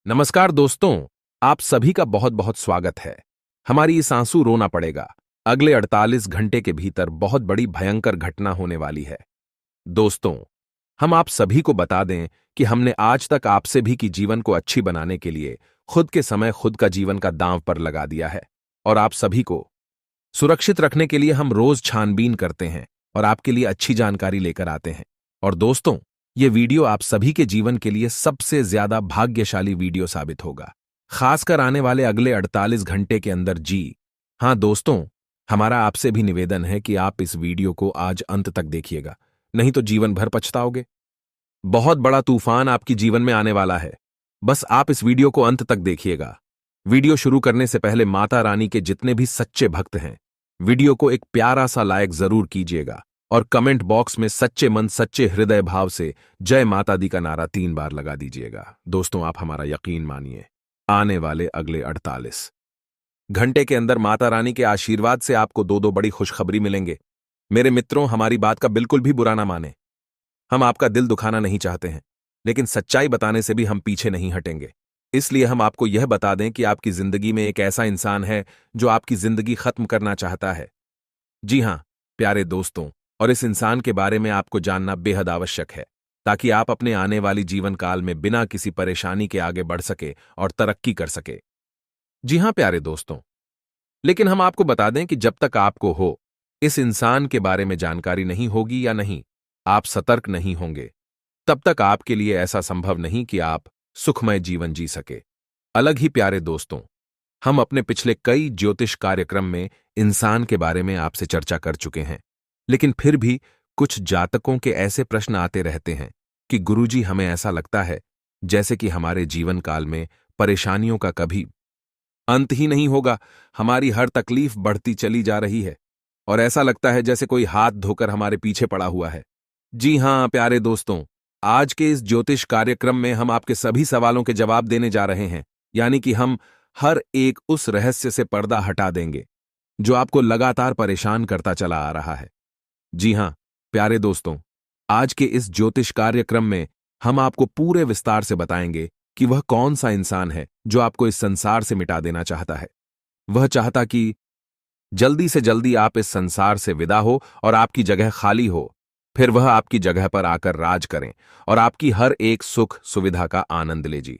नमस्कार दोस्तों, आप सभी का बहुत बहुत स्वागत है। हमारी इस आंसू रोना पड़ेगा अगले 48 घंटे के भीतर बहुत बड़ी भयंकर घटना होने वाली है। दोस्तों, हम आप सभी को बता दें कि हमने आज तक आपसे भी कि जीवन को अच्छी बनाने के लिए खुद के समय खुद का जीवन का दांव पर लगा दिया है और आप सभी को सुरक्षित रखने के लिए हम रोज छानबीन करते हैं और आपके लिए अच्छी जानकारी लेकर आते हैं। और दोस्तों, ये वीडियो आप सभी के जीवन के लिए सबसे ज्यादा भाग्यशाली वीडियो साबित होगा, खासकर आने वाले अगले 48 घंटे के अंदर। जी हाँ दोस्तों, हमारा आपसे भी निवेदन है कि आप इस वीडियो को आज अंत तक देखिएगा, नहीं तो जीवन भर पछताओगे। बहुत बड़ा तूफान आपकी जीवन में आने वाला है, बस आप इस वीडियो को अंत तक देखिएगा। वीडियो शुरू करने से पहले माता रानी के जितने भी सच्चे भक्त हैं, वीडियो को एक प्यारा सा लाइक जरूर कीजिएगा और कमेंट बॉक्स में सच्चे मन सच्चे हृदय भाव से जय माता दी का नारा 3 बार लगा दीजिएगा। दोस्तों, आप हमारा यकीन मानिए, आने वाले अगले 48 घंटे के अंदर माता रानी के आशीर्वाद से आपको दो बड़ी खुशखबरी मिलेंगे। मेरे मित्रों, हमारी बात का बिल्कुल भी बुरा ना माने, हम आपका दिल दुखाना नहीं चाहते हैं, लेकिन सच्चाई बताने से भी हम पीछे नहीं हटेंगे। इसलिए हम आपको यह बता दें कि आपकी जिंदगी में एक ऐसा इंसान है जो आपकी जिंदगी खत्म करना चाहता है। जी हां प्यारे दोस्तों, और इस इंसान के बारे में आपको जानना बेहद आवश्यक है, ताकि आप अपने आने वाली जीवन काल में बिना किसी परेशानी के आगे बढ़ सके और तरक्की कर सके। जी हां प्यारे दोस्तों, लेकिन हम आपको बता दें कि जब तक आपको इस इंसान के बारे में जानकारी नहीं होगी या नहीं आप सतर्क नहीं होंगे, तब तक आपके लिए ऐसा संभव नहीं कि आप सुखमय जीवन जी सके। अलग ही प्यारे दोस्तों, हम अपने पिछले कई ज्योतिष कार्यक्रम में इंसान के बारे में आपसे चर्चा कर चुके हैं, लेकिन फिर भी कुछ जातकों के ऐसे प्रश्न आते रहते हैं कि गुरुजी, हमें ऐसा लगता है जैसे कि हमारे जीवन काल में परेशानियों का कभी अंत ही नहीं होगा, हमारी हर तकलीफ बढ़ती चली जा रही है और ऐसा लगता है जैसे कोई हाथ धोकर हमारे पीछे पड़ा हुआ है। जी हां प्यारे दोस्तों, आज के इस ज्योतिष कार्यक्रम में हम आपके सभी सवालों के जवाब देने जा रहे हैं, यानी कि हम हर एक उस रहस्य से पर्दा हटा देंगे जो आपको लगातार परेशान करता चला आ रहा है। जी हां प्यारे दोस्तों, आज के इस ज्योतिष कार्यक्रम में हम आपको पूरे विस्तार से बताएंगे कि वह कौन सा इंसान है जो आपको इस संसार से मिटा देना चाहता है। वह चाहता कि जल्दी से जल्दी आप इस संसार से विदा हो और आपकी जगह खाली हो, फिर वह आपकी जगह पर आकर राज करें और आपकी हर एक सुख सुविधा का आनंद ले। जी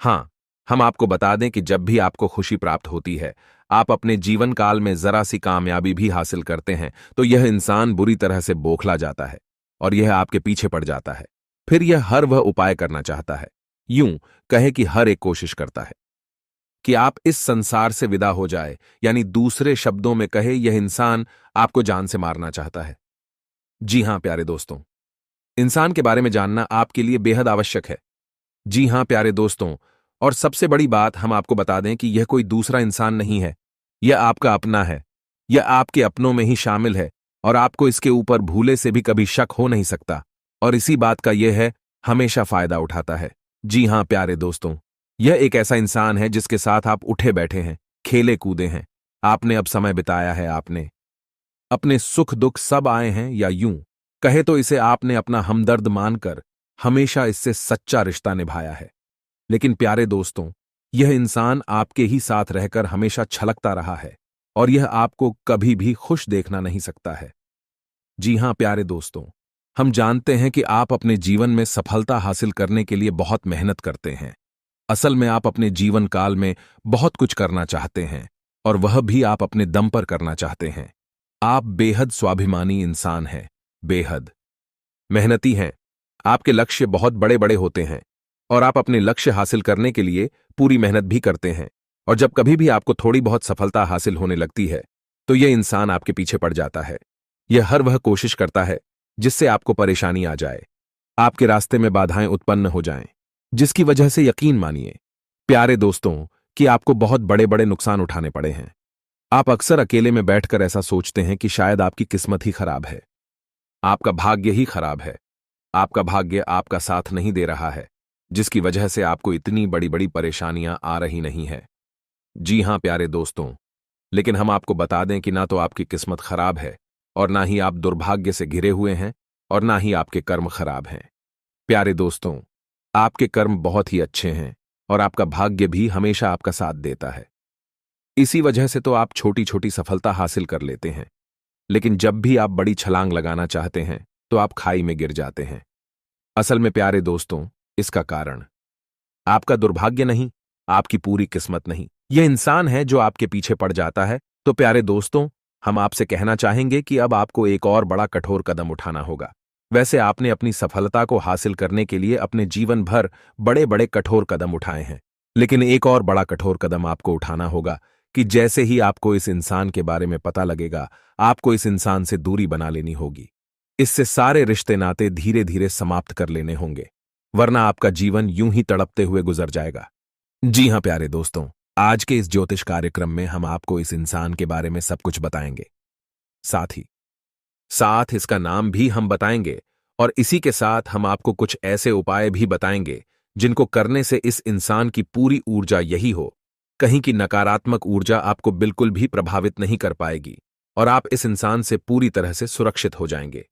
हां, हम आपको बता दें कि जब भी आपको खुशी प्राप्त होती है, आप अपने जीवन काल में जरा सी कामयाबी भी हासिल करते हैं, तो यह इंसान बुरी तरह से बौखला जाता है और यह आपके पीछे पड़ जाता है। फिर यह हर वह उपाय करना चाहता है, यूं कहे कि हर एक कोशिश करता है कि आप इस संसार से विदा हो जाए, यानी दूसरे शब्दों में कहे, यह इंसान आपको जान से मारना चाहता है। जी हां प्यारे दोस्तों, इंसान के बारे में जानना आपके लिए बेहद आवश्यक है। जी हां प्यारे दोस्तों, और सबसे बड़ी बात हम आपको बता दें कि यह कोई दूसरा इंसान नहीं है, यह आपका अपना है, यह आपके अपनों में ही शामिल है और आपको इसके ऊपर भूले से भी कभी शक हो नहीं सकता, और इसी बात का यह है, हमेशा फायदा उठाता है। जी हां प्यारे दोस्तों, यह एक ऐसा इंसान है जिसके साथ आप उठे बैठे हैं, खेले कूदे हैं, आपने अब समय बिताया है, आपने अपने सुख दुख सब आए हैं, या यूं कहे तो इसे आपने अपना हमदर्द मानकर हमेशा इससे सच्चा रिश्ता निभाया है। लेकिन प्यारे दोस्तों, यह इंसान आपके ही साथ रहकर हमेशा छलकता रहा है और यह आपको कभी भी खुश देखना नहीं सकता है। जी हां प्यारे दोस्तों, हम जानते हैं कि आप अपने जीवन में सफलता हासिल करने के लिए बहुत मेहनत करते हैं। असल में आप अपने जीवन काल में बहुत कुछ करना चाहते हैं और वह भी आप अपने दम पर करना चाहते हैं। आप बेहद स्वाभिमानी इंसान हैं, बेहद मेहनती हैं, आपके लक्ष्य बहुत बड़े बड़े होते हैं और आप अपने लक्ष्य हासिल करने के लिए पूरी मेहनत भी करते हैं। और जब कभी भी आपको थोड़ी बहुत सफलता हासिल होने लगती है, तो यह इंसान आपके पीछे पड़ जाता है। यह हर वह कोशिश करता है जिससे आपको परेशानी आ जाए, आपके रास्ते में बाधाएं उत्पन्न हो जाएं, जिसकी वजह से यकीन मानिए प्यारे दोस्तों कि आपको बहुत बड़े बड़े नुकसान उठाने पड़े हैं। आप अक्सर अकेले में बैठकर ऐसा सोचते हैं कि शायद आपकी किस्मत ही खराब है, आपका भाग्य ही खराब है, आपका भाग्य आपका साथ नहीं दे रहा है, जिसकी वजह से आपको इतनी बड़ी बड़ी परेशानियां आ रही नहीं है। जी हां प्यारे दोस्तों, लेकिन हम आपको बता दें कि ना तो आपकी किस्मत खराब है और ना ही आप दुर्भाग्य से घिरे हुए हैं और ना ही आपके कर्म खराब हैं। प्यारे दोस्तों, आपके कर्म बहुत ही अच्छे हैं और आपका भाग्य भी हमेशा आपका साथ देता है। इसी वजह से तो आप छोटी छोटी सफलता हासिल कर लेते हैं, लेकिन जब भी आप बड़ी छलांग लगाना चाहते हैं तो आप खाई में गिर जाते हैं। असल में प्यारे दोस्तों, इसका कारण आपका दुर्भाग्य नहीं, आपकी पूरी किस्मत नहीं, यह इंसान है जो आपके पीछे पड़ जाता है। तो प्यारे दोस्तों, हम आपसे कहना चाहेंगे कि अब आपको एक और बड़ा कठोर कदम उठाना होगा। वैसे आपने अपनी सफलता को हासिल करने के लिए अपने जीवन भर बड़े बड़े कठोर कदम उठाए हैं, लेकिन एक और बड़ा कठोर कदम आपको उठाना होगा कि जैसे ही आपको इस इंसान के बारे में पता लगेगा, आपको इस इंसान से दूरी बना लेनी होगी। इससे सारे रिश्ते नाते धीरे धीरे समाप्त कर लेने होंगे, वरना आपका जीवन यूं ही तड़पते हुए गुजर जाएगा। जी हां प्यारे दोस्तों, आज के इस ज्योतिष कार्यक्रम में हम आपको इस इंसान के बारे में सब कुछ बताएंगे। साथ इसका नाम भी हम बताएंगे, और इसी के साथ हम आपको कुछ ऐसे उपाय भी बताएंगे जिनको करने से इस इंसान की पूरी ऊर्जा यही हो, कहीं की नकारात्मक ऊर्जा आपको बिल्कुल भी प्रभावित नहीं कर पाएगी और आप इस इंसान से पूरी तरह से सुरक्षित हो जाएंगे।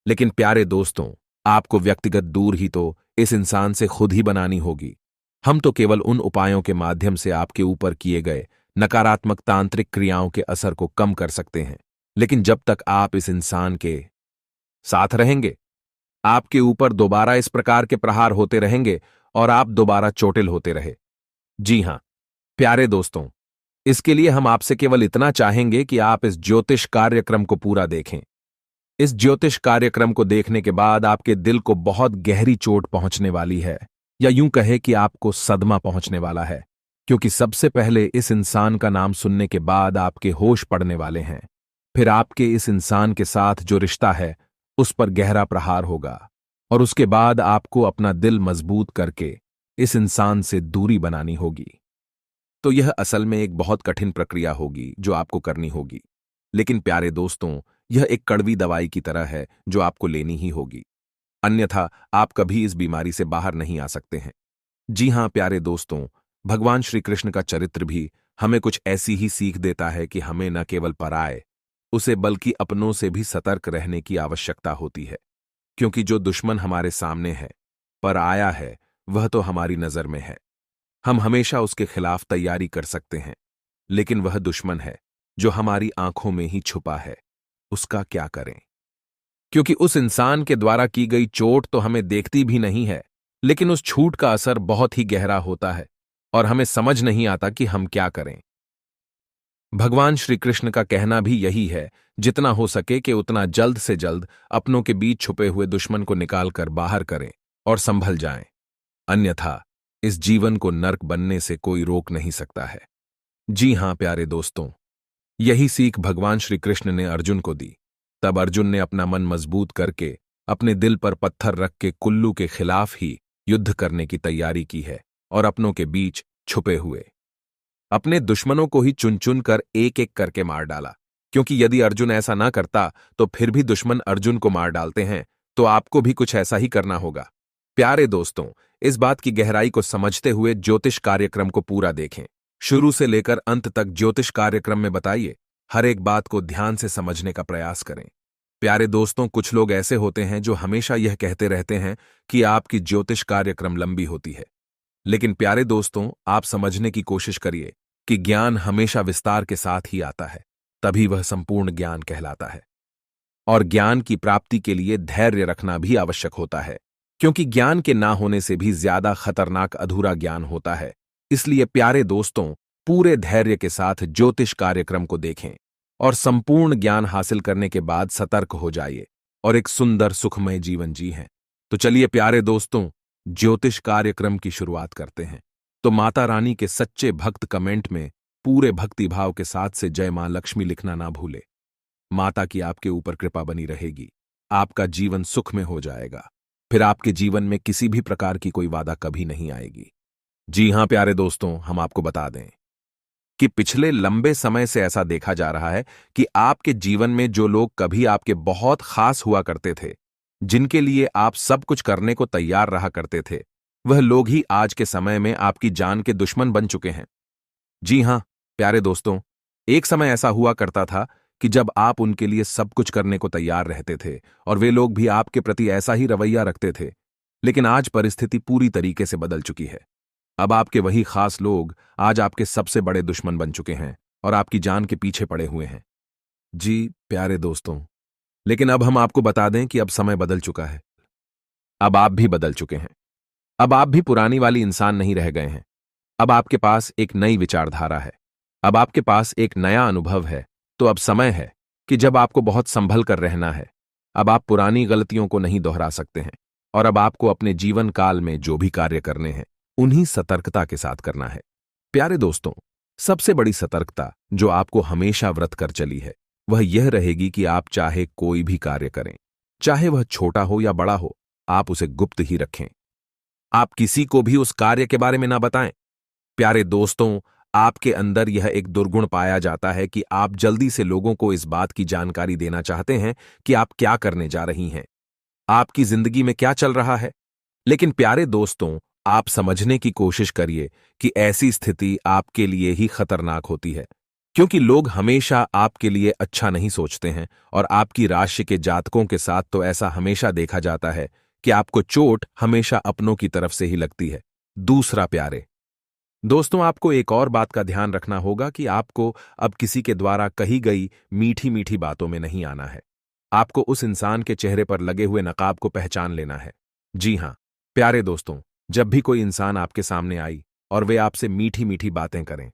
लेकिन प्यारे दोस्तों, आपको व्यक्तिगत दूर ही तो इस इंसान से खुद ही बनानी होगी। हम तो केवल उन उपायों के माध्यम से आपके ऊपर किए गए नकारात्मक तांत्रिक क्रियाओं के असर को कम कर सकते हैं, लेकिन जब तक आप इस इंसान के साथ रहेंगे, आपके ऊपर दोबारा इस प्रकार के प्रहार होते रहेंगे और आप दोबारा चोटिल होते रहे। जी हां प्यारे दोस्तों, इसके लिए हम आपसे केवल इतना चाहेंगे कि आप इस ज्योतिष कार्यक्रम को पूरा देखें। इस ज्योतिष कार्यक्रम को देखने के बाद आपके दिल को बहुत गहरी चोट पहुंचने वाली है, या यूं कहे कि आपको सदमा पहुंचने वाला है, क्योंकि सबसे पहले इस इंसान का नाम सुनने के बाद आपके होश पड़ने वाले हैं। फिर आपके इस इंसान के साथ जो रिश्ता है उस पर गहरा प्रहार होगा, और उसके बाद आपको अपना दिल मजबूत करके इस इंसान से दूरी बनानी होगी। तो यह असल में एक बहुत कठिन प्रक्रिया होगी जो आपको करनी होगी, लेकिन प्यारे दोस्तों, यह एक कड़वी दवाई की तरह है जो आपको लेनी ही होगी, अन्यथा आप कभी इस बीमारी से बाहर नहीं आ सकते हैं। जी हां प्यारे दोस्तों, भगवान श्री कृष्ण का चरित्र भी हमें कुछ ऐसी ही सीख देता है कि हमें न केवल पराए उसे बल्कि अपनों से भी सतर्क रहने की आवश्यकता होती है, क्योंकि जो दुश्मन हमारे सामने है, पर आया है, वह तो हमारी नजर में है। हम हमेशा उसके खिलाफ तैयारी कर सकते हैं, लेकिन वह दुश्मन है जो हमारी आंखों में ही छुपा है, उसका क्या करें? क्योंकि उस इंसान के द्वारा की गई चोट तो हमें देखती भी नहीं है, लेकिन उस छूट का असर बहुत ही गहरा होता है और हमें समझ नहीं आता कि हम क्या करें। भगवान श्री कृष्ण का कहना भी यही है, जितना हो सके कि उतना जल्द से जल्द अपनों के बीच छुपे हुए दुश्मन को निकालकर बाहर करें और संभल जाएं, अन्यथा इस जीवन को नर्क बनने से कोई रोक नहीं सकता है। जी हां प्यारे दोस्तों, यही सीख भगवान श्री कृष्ण ने अर्जुन को दी। तब अर्जुन ने अपना मन मजबूत करके अपने दिल पर पत्थर रख के कुल्लू के खिलाफ ही युद्ध करने की तैयारी की है और अपनों के बीच छुपे हुए अपने दुश्मनों को ही चुन चुन कर एक एक करके मार डाला, क्योंकि यदि अर्जुन ऐसा ना करता तो फिर भी दुश्मन अर्जुन को मार डालते हैं, तो आपको भी कुछ ऐसा ही करना होगा। प्यारे दोस्तों, इस बात की गहराई को समझते हुए ज्योतिष कार्यक्रम को पूरा देखें, शुरू से लेकर अंत तक ज्योतिष कार्यक्रम में बताइए, हर एक बात को ध्यान से समझने का प्रयास करें। प्यारे दोस्तों, कुछ लोग ऐसे होते हैं जो हमेशा यह कहते रहते हैं कि आपकी ज्योतिष कार्यक्रम लंबी होती है, लेकिन प्यारे दोस्तों, आप समझने की कोशिश करिए कि ज्ञान हमेशा विस्तार के साथ ही आता है, तभी वह संपूर्ण ज्ञान कहलाता है। और ज्ञान की प्राप्ति के लिए धैर्य रखना भी आवश्यक होता है, क्योंकि ज्ञान के ना होने से भी ज्यादा खतरनाक अधूरा ज्ञान होता है। इसलिए प्यारे दोस्तों, पूरे धैर्य के साथ ज्योतिष कार्यक्रम को देखें और संपूर्ण ज्ञान हासिल करने के बाद सतर्क हो जाइए और एक सुंदर सुखमय जीवन जिएं। तो चलिए प्यारे दोस्तों, ज्योतिष कार्यक्रम की शुरुआत करते हैं। तो माता रानी के सच्चे भक्त कमेंट में पूरे भक्ति भाव के साथ से जय मां लक्ष्मी लिखना ना भूले। माता की आपके ऊपर कृपा बनी रहेगी, आपका जीवन सुख में हो जाएगा, फिर आपके जीवन में किसी भी प्रकार की कोई बाधा कभी नहीं आएगी। जी हां प्यारे दोस्तों, हम आपको बता दें कि पिछले लंबे समय से ऐसा देखा जा रहा है कि आपके जीवन में जो लोग कभी आपके बहुत खास हुआ करते थे, जिनके लिए आप सब कुछ करने को तैयार रहा करते थे, वह लोग ही आज के समय में आपकी जान के दुश्मन बन चुके हैं। जी हां प्यारे दोस्तों, एक समय ऐसा हुआ करता था कि जब आप उनके लिए सब कुछ करने को तैयार रहते थे और वे लोग भी आपके प्रति ऐसा ही रवैया रखते थे, लेकिन आज परिस्थिति पूरी तरीके से बदल चुकी है। अब आपके वही खास लोग आज आपके सबसे बड़े दुश्मन बन चुके हैं और आपकी जान के पीछे पड़े हुए हैं। जी, प्यारे दोस्तों, लेकिन अब हम आपको बता दें कि अब समय बदल चुका है। अब आप भी बदल चुके हैं। अब आप भी पुरानी वाली इंसान नहीं रह गए हैं। अब आपके पास एक नई विचारधारा है। अब आपके पास एक नया अनुभव है। तो अब समय है कि जब आपको बहुत संभल कर रहना है। अब आप पुरानी गलतियों को नहीं दोहरा सकते हैं और अब आपको अपने जीवन काल में जो भी कार्य करने हैं, उन्हीं सतर्कता के साथ करना है। प्यारे दोस्तों, सबसे बड़ी सतर्कता जो आपको हमेशा व्रत कर चली है, वह यह रहेगी कि आप चाहे कोई भी कार्य करें, चाहे वह छोटा हो या बड़ा हो, आप उसे गुप्त ही रखें। आप किसी को भी उस कार्य के बारे में ना बताएं। प्यारे दोस्तों, आपके अंदर यह एक दुर्गुण पाया जाता है कि आप जल्दी से लोगों को इस बात की जानकारी देना चाहते हैं कि आप क्या करने जा रही हैं, आपकी जिंदगी में क्या चल रहा है। लेकिन प्यारे दोस्तों, आप समझने की कोशिश करिए कि ऐसी स्थिति आपके लिए ही खतरनाक होती है, क्योंकि लोग हमेशा आपके लिए अच्छा नहीं सोचते हैं और आपकी राशि के जातकों के साथ तो ऐसा हमेशा देखा जाता है कि आपको चोट हमेशा अपनों की तरफ से ही लगती है। दूसरा, प्यारे दोस्तों, आपको एक और बात का ध्यान रखना होगा कि आपको अब किसी के द्वारा कही गई मीठी मीठी बातों में नहीं आना है। आपको उस इंसान के चेहरे पर लगे हुए नकाब को पहचान लेना है। जी हां, प्यारे दोस्तों, जब भी कोई इंसान आपके सामने आई और वे आपसे मीठी मीठी बातें करें,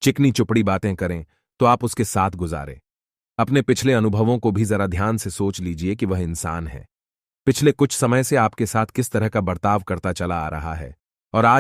चिकनी चुपड़ी बातें करें, तो आप उसके साथ गुजारें। अपने पिछले अनुभवों को भी जरा ध्यान से सोच लीजिए कि वह इंसान है, पिछले कुछ समय से आपके साथ किस तरह का बर्ताव करता चला आ रहा है और आज